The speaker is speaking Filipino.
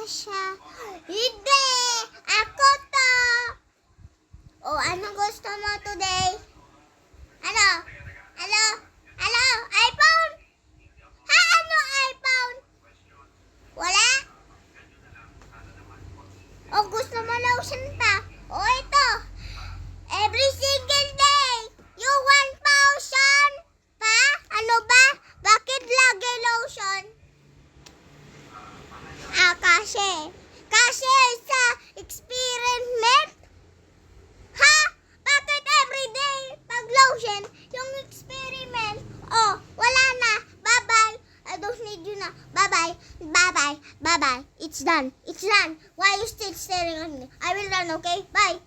siya. Hindi! Ako to! Oh, anong gusto mo today? Ano? Hello? Hello? iPhone? Ha? Ano iPhone? Wala? Oh, gusto mo lotion pa? Oh, ito. Every single day. You want lotion? Pa? Ano ba? Bakit lagi lotion? Kasi sa experiment. Ha? Bakit everyday pag lotion yung experiment? Oh, wala na. Bye-bye. I don't need you na. Bye-bye. Bye-bye. Bye-bye. It's done. It's done. Why are you still staring at me? I will run, okay? Bye.